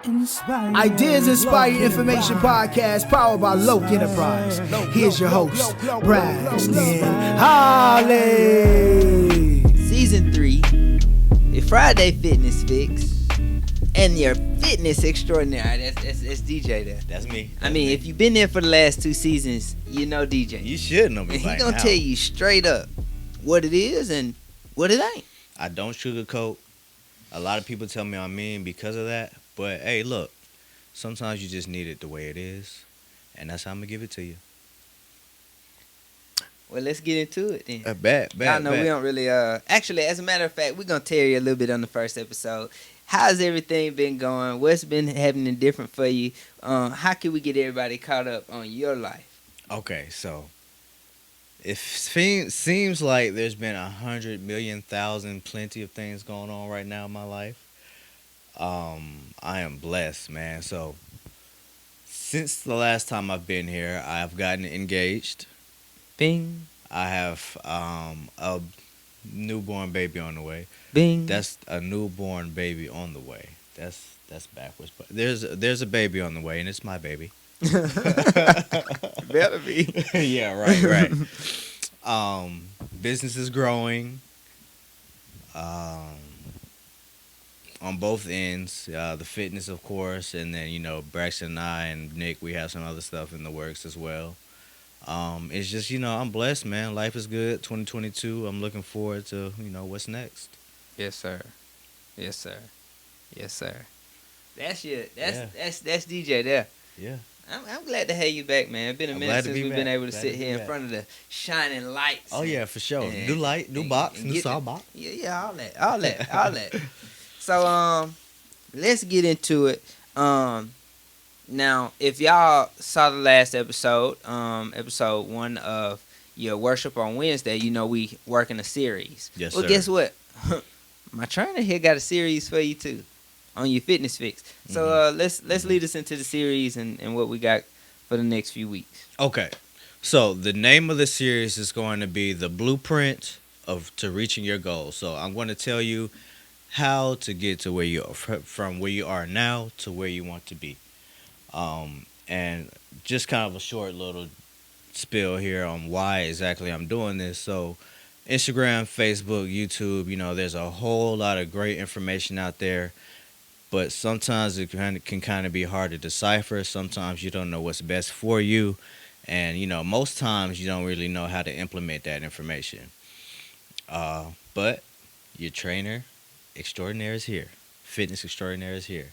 Ideas Inspired Information Podcast powered by Loke Enterprise. Here's your host, Braxton Holly. Season 3, the Friday Fitness Fix, and your fitness extraordinary. That's DJ there. That's me. I mean, if you've been there for the last 2 seasons, you know DJ. You should know me And by he gonna now. tell you straight up what it is and what it ain't. I don't sugarcoat. A lot of people tell me I'm mean because of that. But, hey, look. Sometimes you just need it the way it is. And that's how I'm going to give it to you. Well, let's get into it then. Bet. I know we don't really, actually, as a matter of fact, we're going to tell you a little bit on the first episode. How's everything been going? What's been happening different for you? How can we get everybody caught up on your life? Okay, so it seems like there's been 100 million thousand plenty of things going on right now in my life. I am blessed, man. So since the last time I've been here, I've gotten engaged. Bing, I have a newborn baby on the way. bing. That's a newborn baby on the way. That's backwards, but there's a baby on the way, and it's my baby. Better be. Yeah, right. Business is growing. On both ends, the fitness, of course, and then Braxton and I and Nick, we have some other stuff in the works as well. It's just I'm blessed, man. Life is good. 2022. I'm looking forward to what's next. Yes, sir. That's DJ there. Yeah. I'm glad to have you back, man. It's been a I'm minute glad to since be we've back. been able to Glad sit to be here in back. front of the shining lights. Oh yeah, for sure. and- New light, new box, and new get saw the- box. Yeah, all that. So let's get into it. Now, if y'all saw the last episode, episode 1 of your worship on Wednesday, we working a series. Yes, well, sir. guess what? My trainer here got a series for you too, on your fitness fix. So let's lead us into the series and what we got for the next few weeks. Okay, so the name of the series is going to be the blueprint to reaching your goals. So I'm going to tell you how to get to where you are, from where you are now to where you want to be. And just kind of a short little spiel here on why exactly I'm doing this. So Instagram, Facebook, YouTube, there's a whole lot of great information out there, but sometimes it can kind of be hard to decipher. Sometimes you don't know what's best for you, and most times you don't really know how to implement that information. But your trainer extraordinaire is here. Fitness extraordinaire is here.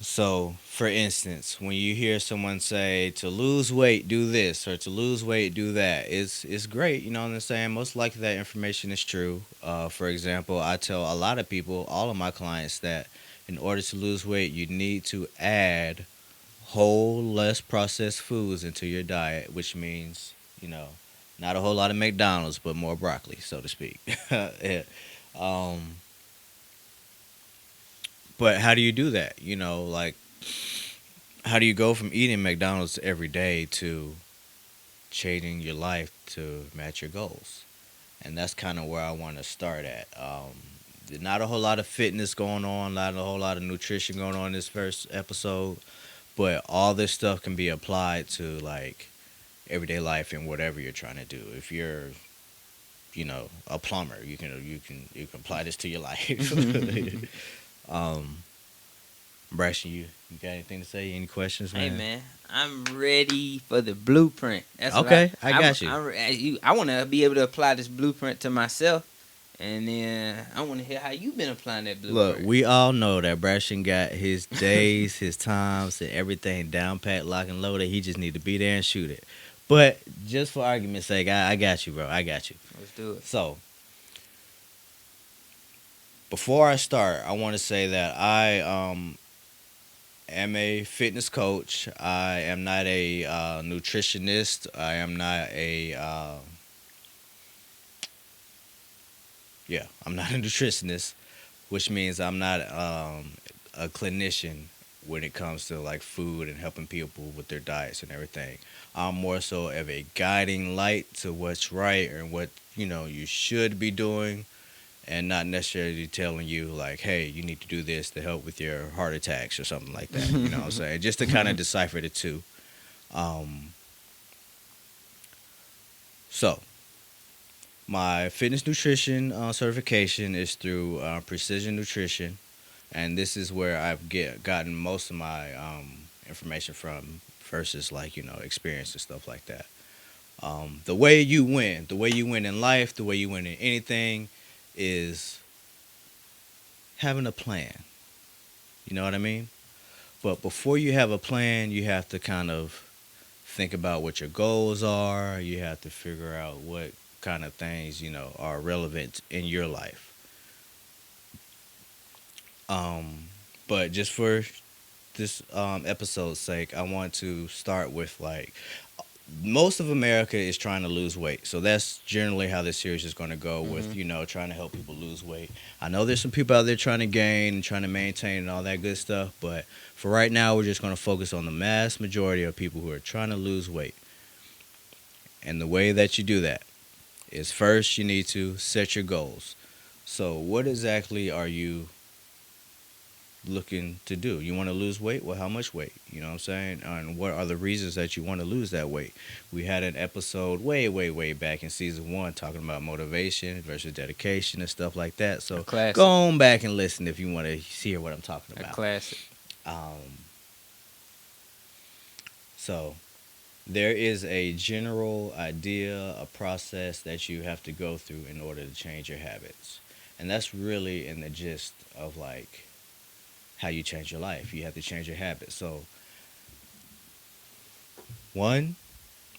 So, for instance, when you hear someone say to lose weight, do this, or to lose weight, do that, it's great. You know what I'm saying? Most likely that information is true. For example, I tell a lot of people, all of my clients, that in order to lose weight, you need to add whole, less processed foods into your diet, which means, not a whole lot of McDonald's, but more broccoli, so to speak. Yeah. But how do you do that? How do you go from eating McDonald's every day to changing your life to match your goals? And that's kind of where I want to start at. Not a whole lot of fitness going on, not a whole lot of nutrition going on in this first episode, but all this stuff can be applied to everyday life and whatever you're trying to do. If you're a plumber, you can apply this to your life. Braxton, you got anything to say? Any questions, man? Hey, man, I'm ready for the blueprint. That's what Okay, I got you. I want to be able to apply this blueprint to myself, and then I want to hear how you've been applying that blueprint. Look, we all know that Braxton got his days, his times, and everything down pat, lock and loaded. He just need to be there and shoot it. But just for argument's sake, I got you, bro. I got you. Let's do it. So, before I start, I want to say that I am a fitness coach. I am not a nutritionist. I am not I'm not a nutritionist, which means I'm not a clinician when it comes to food and helping people with their diets and everything. I'm more so of a guiding light to what's right and what you should be doing and not necessarily telling you like, hey, you need to do this to help with your heart attacks or something like that. You know what I'm saying? Just to kind of decipher the two. Um, so my fitness nutrition certification is through Precision Nutrition, and this is where I've gotten most of my information from versus like experience and stuff like that. The way you win in life, the way you win in anything, is having a plan. You know what I mean? But before you have a plan, you have to kind of think about what your goals are. You have to figure out what kind of things are relevant in your life. Um, but just for this episode's sake, I want to start with like most of America is trying to lose weight. So that's generally how this series is going to go with, trying to help people lose weight. I know there's some people out there trying to gain and trying to maintain and all that good stuff. But for right now, we're just going to focus on the mass majority of people who are trying to lose weight. And the way that you do that is first you need to set your goals. So what exactly are you looking to do? You want to lose weight? Well, how much weight? You know what I'm saying? And what are the reasons that you want to lose that weight? We had an episode way back in season 1 talking about motivation versus dedication and stuff like that. So go on back and listen if you want to hear what I'm talking about. A classic. So there is a general idea, a process that you have to go through in order to change your habits. And that's really in the gist of like how you change your life. You have to change your habits. So, one,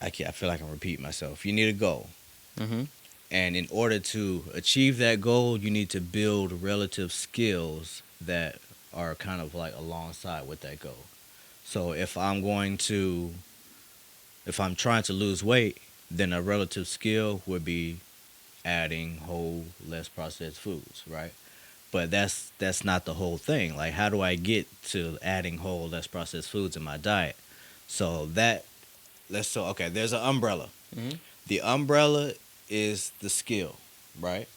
I feel like I'm repeating myself. You need a goal. Mm-hmm. And in order to achieve that goal, you need to build relative skills that are kind of like alongside with that goal. So if I'm trying to lose weight, then a relative skill would be adding whole, less processed foods, right? But that's not the whole thing. Like, how do I get to adding whole, less processed foods in my diet? So okay, there's an umbrella. Mm-hmm. The umbrella is the skill, right?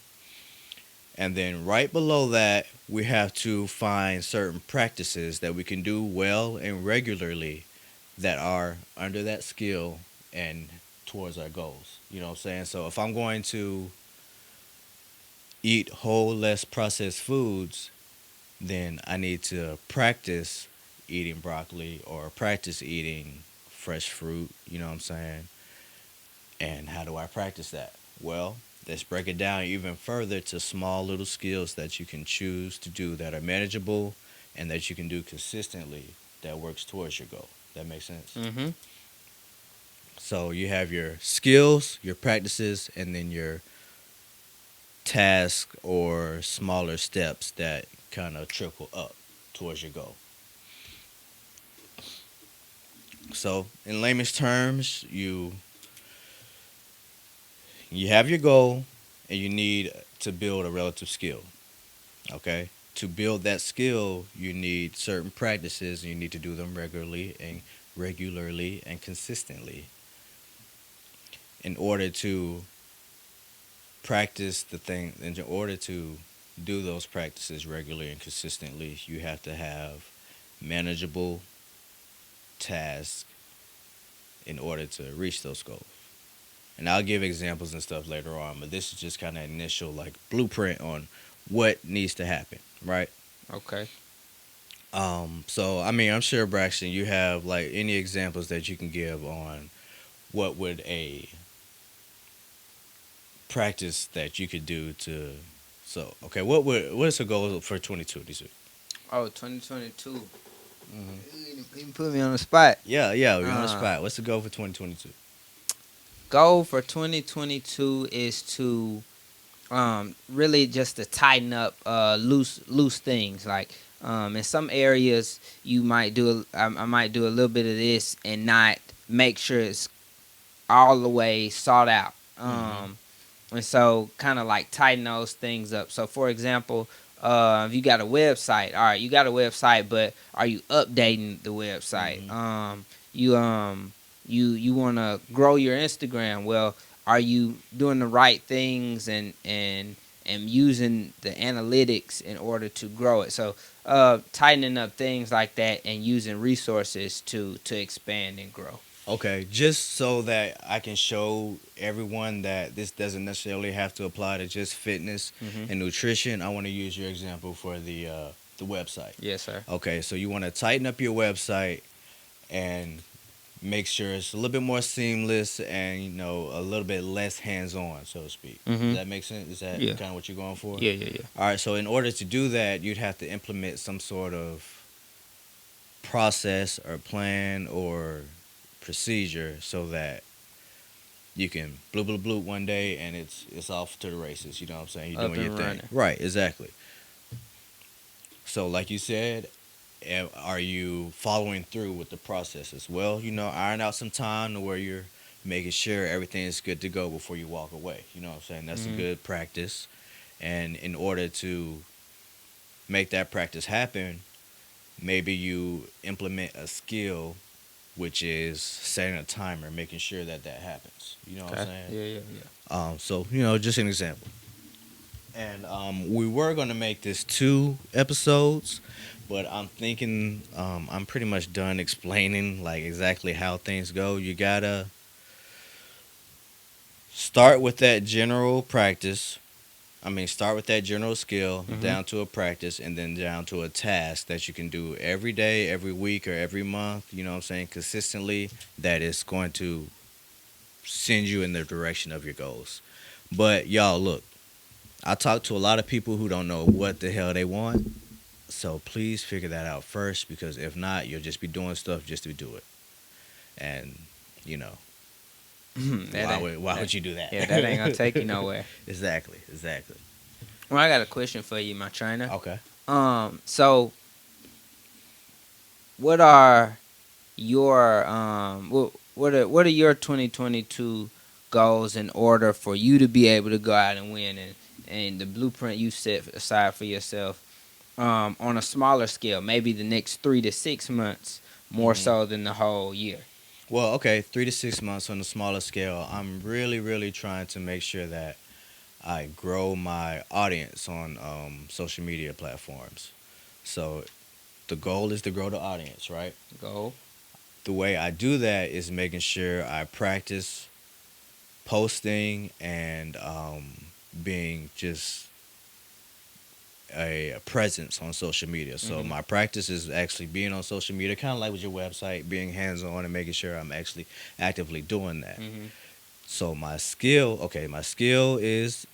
And then right below that, we have to find certain practices that we can do well and regularly that are under that skill and towards our goals. You know what I'm saying? So if I'm going to eat whole, less processed foods, then I need to practice eating broccoli or practice eating fresh fruit. You know what I'm saying? And how do I practice that? Well, let's break it down even further to small little skills that you can choose to do that are manageable and that you can do consistently that works towards your goal. That makes sense? Mm-hmm. So you have your skills, your practices, and then your tasks or smaller steps that kind of trickle up towards your goal. So in layman's terms, you have your goal and you need to build a relative skill. Okay? To build that skill, you need certain practices and you need to do them regularly and consistently. In order to practice the thing, in order to do those practices regularly and consistently, you have to have manageable tasks in order to reach those goals. And I'll give examples and stuff later on, but this is just kind of initial like blueprint on what needs to happen, right? Okay. So I mean, I'm sure Braxton, you have like any examples that you can give on what would a practice that you could do to. So okay, what is the goal for 2022? Oh, 2022. Mm-hmm. You put me on the spot. Yeah, we're on the spot. What's the goal for 2022? Goal for 2022 is to really just to tighten up loose things. Like in some areas you might do I might do a little bit of this and not make sure it's all the way sought out. And so kind of like tighten those things up. So for example, if you got a website, all right, you got a website, but are you updating the website? You want to grow your Instagram. Well, are you doing the right things and and using the analytics in order to grow it. So tightening up things like that and using resources to expand and grow. Okay, just so that I can show everyone that this doesn't necessarily have to apply to just fitness Hmm. and nutrition, I want to use your example for the website. Yes, sir. Okay, so you want to tighten up your website and make sure it's a little bit more seamless and a little bit less hands-on, so to speak. Hmm. Does that make sense? Is that Yeah. kind of what you're going for? Yeah, yeah, yeah. All right, so in order to do that, you'd have to implement some sort of process or plan or procedure so that you can bloop bloop bloop one day and it's off to the races. You know what I'm saying? You're Up doing your and thing. running. Right, exactly. So like you said, are you following through with the processes? Well, iron out some time to where you're making sure everything is good to go before you walk away. You know what I'm saying? That's a Hmm. good practice. And in order to make that practice happen, maybe you implement a skill, which is setting a timer, making sure that happens. You know what I'm Okay. saying? Yeah, yeah, So just an example. And we were gonna make this 2 episodes, but I'm thinking I'm pretty much done explaining like exactly how things go. You gotta start with that general practice. Start with that general skill Mhm. down to a practice and then down to a task that you can do every day, every week, or every month. You know what I'm saying? Consistently, that is going to send you in the direction of your goals. But y'all, look, I talk to a lot of people who don't know what the hell they want. So please figure that out first, because if not, you'll just be doing stuff just to do it. And you know, That ain't- why that- would you do that? Yeah, that ain't gonna take you nowhere. Exactly. Well, I got a question for you, my trainer. Okay. So what are your what are your 2022 goals in order for you to be able to go out and win, and the blueprint you set aside for yourself on a smaller scale, maybe the next 3 to 6 months more Mhm. so than the whole year? Well, okay, 3 to 6 months on a smaller scale. I'm really, really trying to make sure that I grow my audience on social media platforms. So the goal is to grow the audience, right? Go. The way I do that is making sure I practice posting and being just a presence on social media. So Mhm. my practice is actually being on social media, kind of like with your website, being hands on and making sure I'm actually actively doing that. Mhm. So my skill is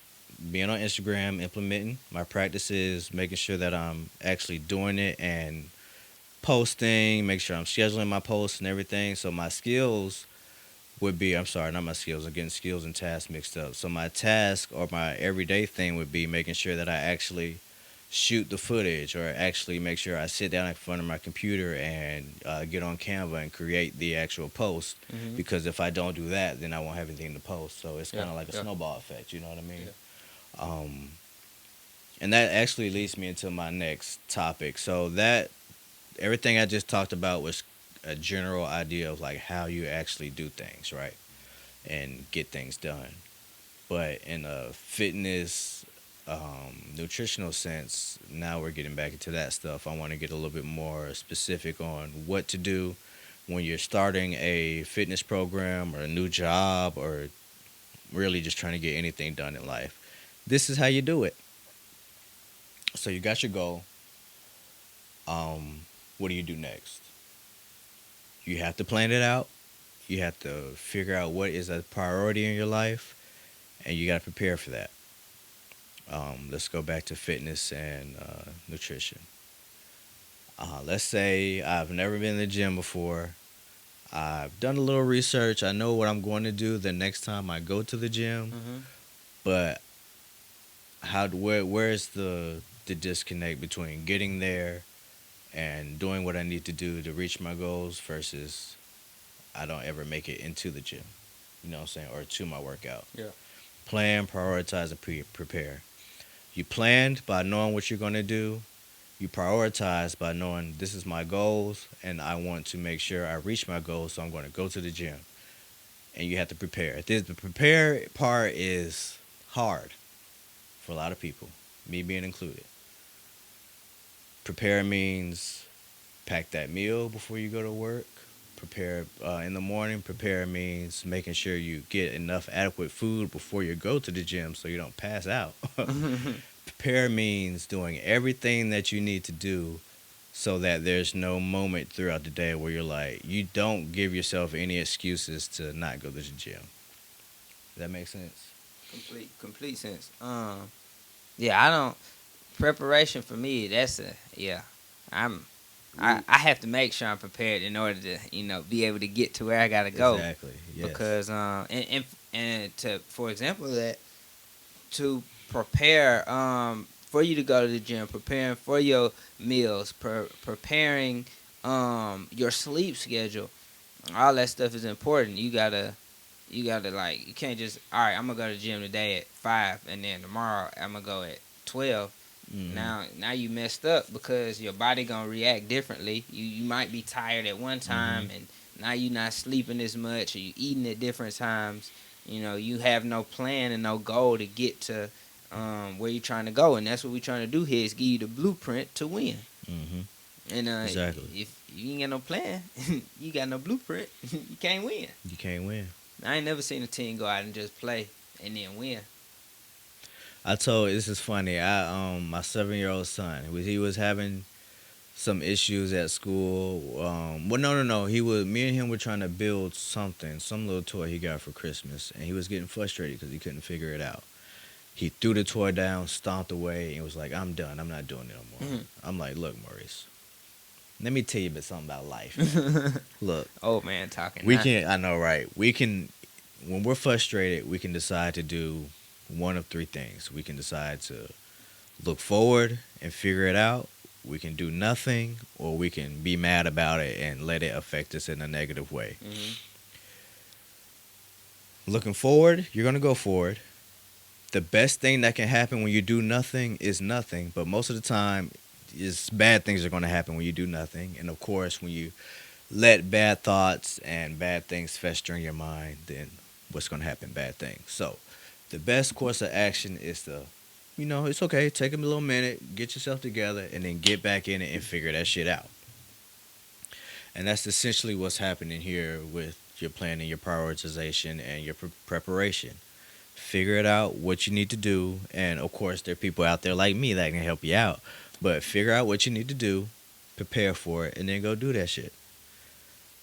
being on Instagram, implementing. My practice is making sure that I'm actually doing it and posting, make sure I'm scheduling my posts and everything. So my skills would be, I'm sorry, not my skills. I'm getting skills and tasks mixed up. So my task or my everyday thing would be making sure that I actually shoot the footage or actually make sure I sit down in front of my computer and get on Canva and create the actual post. Mhm. Because if I don't do that, then I won't have anything to post. So it's Yeah, kind of like a yeah. snowball effect. You know what I mean? Yeah. And that actually leads me into my next topic. So that everything I just talked about was a general idea of like how you actually do things, right? And get things done. But in a fitness, nutritional sense, now we're getting back into that stuff. I want to get a little bit more specific on what to do when you're starting a fitness program or a new job or really just trying to get anything done in life. This is how you do it. So you got your goal. What do you do next? You have to plan it out. You have to figure out what is a priority in your life, and you got to prepare for that. Let's go back to fitness and nutrition. Let's say I've never been in the gym before. I've done a little research. I know what I'm going to do the next time I go to the gym, Mhm. but where's the disconnect between getting there and doing what I need to do to reach my goals versus I don't ever make it into the gym, you know what I'm saying, or to my workout. Yeah. Plan, prioritize, and prepare. You planned by knowing what you're going to do. You prioritize by knowing this is my goals and I want to make sure I reach my goals, so I'm going to go to the gym. And you have to prepare. The prepare part is hard for a lot of people, me being included. Prepare means pack that meal before you go to work. Prepare in the morning. Prepare means making sure you get enough adequate food before you go to the gym so you don't pass out. Prepare means doing everything that you need to do so that there's no moment throughout the day where you're like, you don't give yourself any excuses to not go to the gym. Does that make sense? Complete sense. Yeah, I don't preparation for me. That's a yeah. I have to make sure I'm prepared in order to be able to get to where I gotta go. Exactly. Yes. Because and to for example that to prepare for you to go to the gym, preparing for your meals, preparing your sleep schedule, all that stuff is important. You gotta like you can't just all right. I'm gonna go to the gym today at 5, and then tomorrow I'm gonna go at 12. Now you messed up because your body gonna react differently. You might be tired at one time, and now you not sleeping as much, or you eating at different times. You have no plan and no goal to get to where you're trying to go, and that's what we're trying to do here is give you the blueprint to win. Mm-hmm. And Exactly. if you ain't got no plan, you got no blueprint, you can't win. You can't win. I ain't never seen a team go out and just play and then win. This is funny. My 7-year-old son, he was having some issues at school. Well, no. Me and him were trying to build something, some little toy he got for Christmas, and he was getting frustrated because he couldn't figure it out. He threw the toy down, stomped away, and was like, "I'm done. I'm not doing it no more." I'm like, "Look, Maurice, let me tell you something about life. Look, Old man talking. we can. I know, right? We can. When we're frustrated, we can decide to do one of three things. We can decide to look forward and figure it out. We can do nothing, or we can be mad about it and let it affect us in a negative way. Looking forward, you're gonna go forward. The best thing that can happen when you do nothing is nothing, but most of the time, is bad things are gonna happen when you do nothing. And of course, when you let bad thoughts and bad things fester in your mind, then what's gonna happen? Bad things. So, the best course of action is to it's okay. Take a little minute, get yourself together, and then get back in it and figure that shit out. And that's essentially what's happening here with your planning, your prioritization, and your preparation. Figure it out what you need to do, and of course, there are people out there like me that can help you out. But figure out what you need to do, prepare for it, and then go do that shit.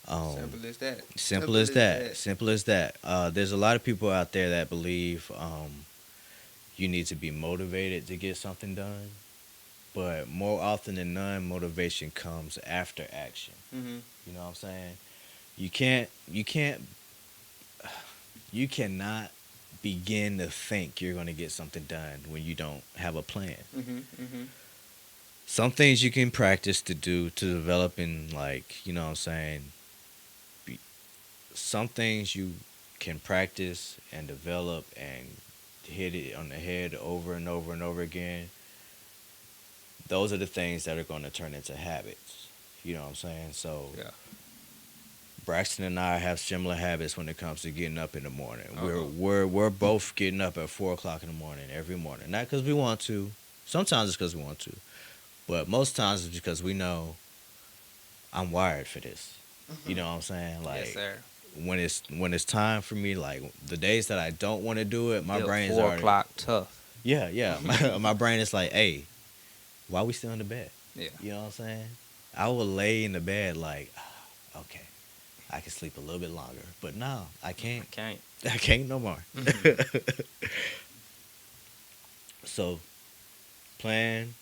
Simple as that. Simple as that. There's a lot of people out there that believe you need to be motivated to get something done, but more often than none, motivation comes after action. You know what I'm saying? You cannot begin to think you're going to get something done when you don't have a plan. Some things you can practice to develop in, like, you know what I'm saying? Some things you can practice and develop and hit it on the head over and over and over again. Those are the things that are going to turn into habits. You know what I'm saying? So, Yeah. Braxton and I have similar habits when it comes to getting up in the morning. We're both getting up at 4:00 in the morning every morning. Not because we want to. Sometimes it's because we want to, but most times it's because we know I'm wired for this. You know what I'm saying? Like, Yes, sir. when it's time for me, like the days that I don't want to do it, my brain's 4 already o'clock tough. Yeah. My brain is like, hey, why we still in the bed? Yeah. You know what I'm saying? I will lay in the bed like, okay, I can sleep a little bit longer, but no, I can't. I can't no more. So, plan,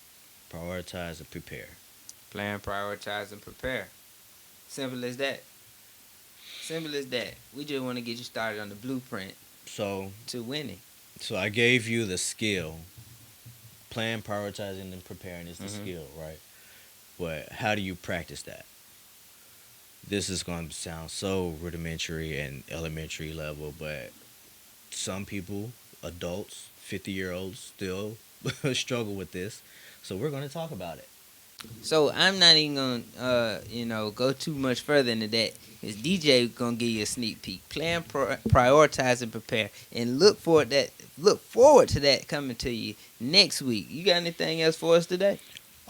prioritize, and prepare. Plan, prioritize, and prepare. Simple as that. Simple as that. We just want to get you started on the blueprint So to winning. So I gave you the skill. Plan, prioritizing, and preparing is the skill, right? But how do you practice that? This is going to sound so rudimentary and elementary level, but some people, adults, 50-year-olds, still struggle with this. So we're going to talk about it. So I'm not even gonna go too much further into that. Cause DJ gonna give you a sneak peek. Plan, prioritize, and prepare, and look forward to that coming to you next week. You got anything else for us today?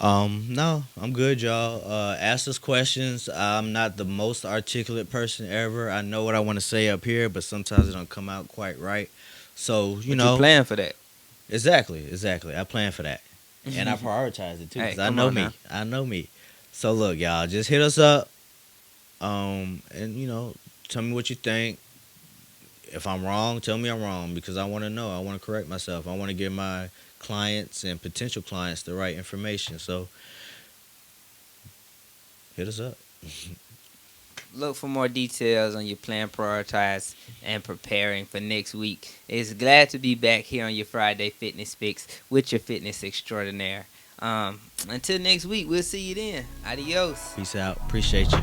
No, I'm good, y'all. Ask us questions. I'm not the most articulate person ever. I know what I want to say up here, but sometimes it don't come out quite right. So, You plan for that. exactly. I plan for that. And I prioritize it too, Hey, because I come know on me. now. I know me. So look, y'all, just hit us up. And tell me what you think. If I'm wrong, tell me I'm wrong, because I want to know. I want to correct myself. I want to give my clients and potential clients the right information. So hit us up. Look for more details on your plan, prioritize, and preparing for next week. It's glad to be back here on your Friday Fitness Fix with your fitness extraordinaire. Until next week, we'll see you then. Adios. Peace out. Appreciate you.